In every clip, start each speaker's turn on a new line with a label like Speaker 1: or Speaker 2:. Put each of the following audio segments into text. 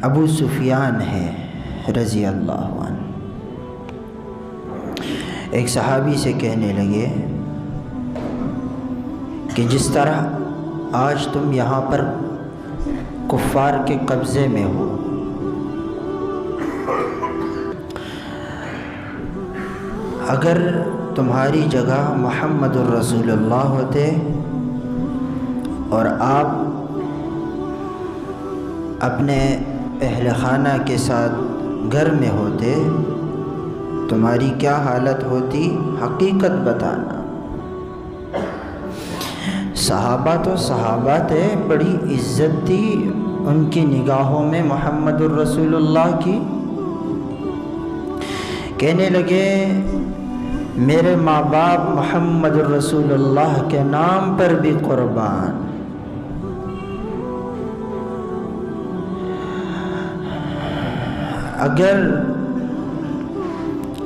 Speaker 1: ابو سفیان ہے رضی اللہ عنہ، ایک صحابی سے کہنے لگے کہ جس طرح آج تم یہاں پر کفار کے قبضے میں ہو، اگر تمہاری جگہ محمد الرسول اللہ ہوتے اور آپ اپنے اہل خانہ کے ساتھ گھر میں ہوتے، تمہاری کیا حالت ہوتی، حقیقت بتانا۔ صحابہ تو صحابہ تھے، بڑی عزت تھی ان کی نگاہوں میں محمد الرسول اللہ کی۔ کہنے لگے میرے ماں باپ محمد الرسول اللہ کے نام پر بھی قربان۔ اگر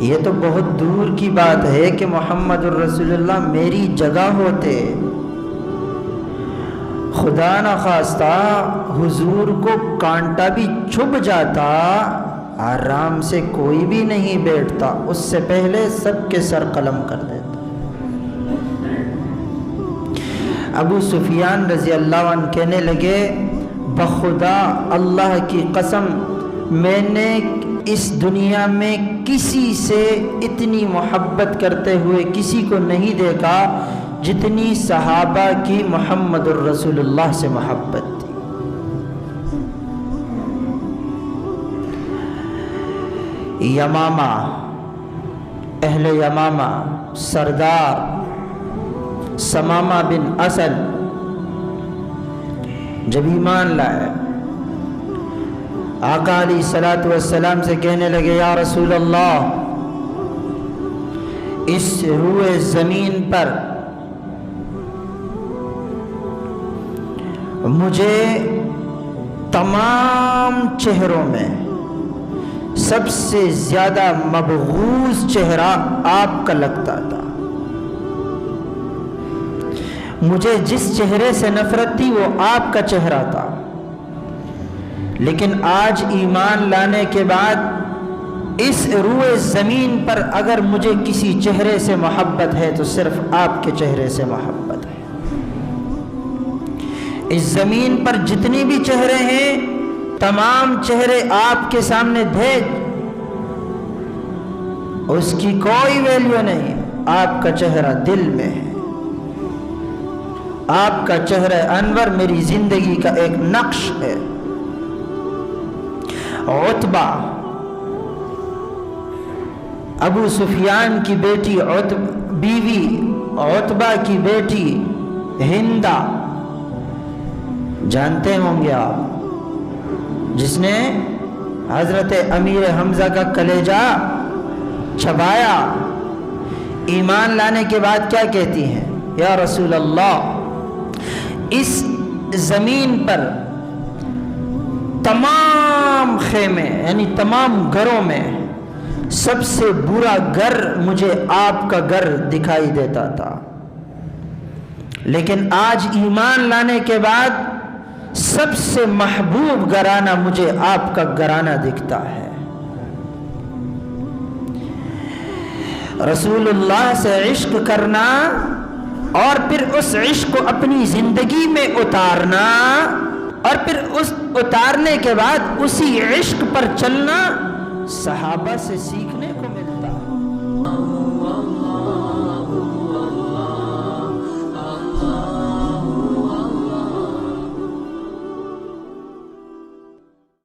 Speaker 1: یہ تو بہت دور کی بات ہے کہ محمد الرسول اللہ میری جگہ ہوتے، خدا نخواستہ حضور کو کانٹا بھی چبھ جاتا، آرام سے کوئی بھی نہیں بیٹھتا، اس سے پہلے سب کے سر قلم کر دیتا۔ ابو سفیان رضی اللہ عنہ کہنے لگے بخدا اللہ کی قسم، میں نے اس دنیا میں کسی سے اتنی محبت کرتے ہوئے کسی کو نہیں دیکھا جتنی صحابہ کی محمد الرسول اللہ سے محبت تھی۔ یمامہ، اہل یمامہ، سردار ثمامہ بن اسد جب ایمان لائے، آقا علیہ الصلوۃ والسلام سے کہنے لگے یا رسول اللہ، اس روئے زمین پر مجھے تمام چہروں میں سب سے زیادہ مبغوض چہرہ آپ کا لگتا تھا، مجھے جس چہرے سے نفرت تھی وہ آپ کا چہرہ تھا، لیکن آج ایمان لانے کے بعد اس روئے زمین پر اگر مجھے کسی چہرے سے محبت ہے تو صرف آپ کے چہرے سے محبت ہے۔ اس زمین پر جتنی بھی چہرے ہیں تمام چہرے آپ کے سامنے بھیج، اس کی کوئی ویلیو نہیں، آپ کا چہرہ دل میں ہے، آپ کا چہرہ انور میری زندگی کا ایک نقش ہے۔ عتبہ، ابو سفیان کی بیٹی بیوی عتبہ کی بیٹی ہندہ، جانتے ہوں گے آپ، جس نے حضرت امیر حمزہ کا کلیجہ چبایا، ایمان لانے کے بعد کیا کہتی ہیں، یا رسول اللہ، اس زمین پر تمام خیمے یعنی تمام گھروں میں سب سے برا گھر مجھے آپ کا گھر دکھائی دیتا تھا، لیکن آج ایمان لانے کے بعد سب سے محبوب گھرانہ مجھے آپ کا گھرانہ دکھتا ہے۔ رسول اللہ سے عشق کرنا اور پھر اس عشق کو اپنی زندگی میں اتارنا اور پھر اس اتارنے کے بعد اسی عشق پر چلنا صحابہ سے سیکھنے کو ملتا ہے۔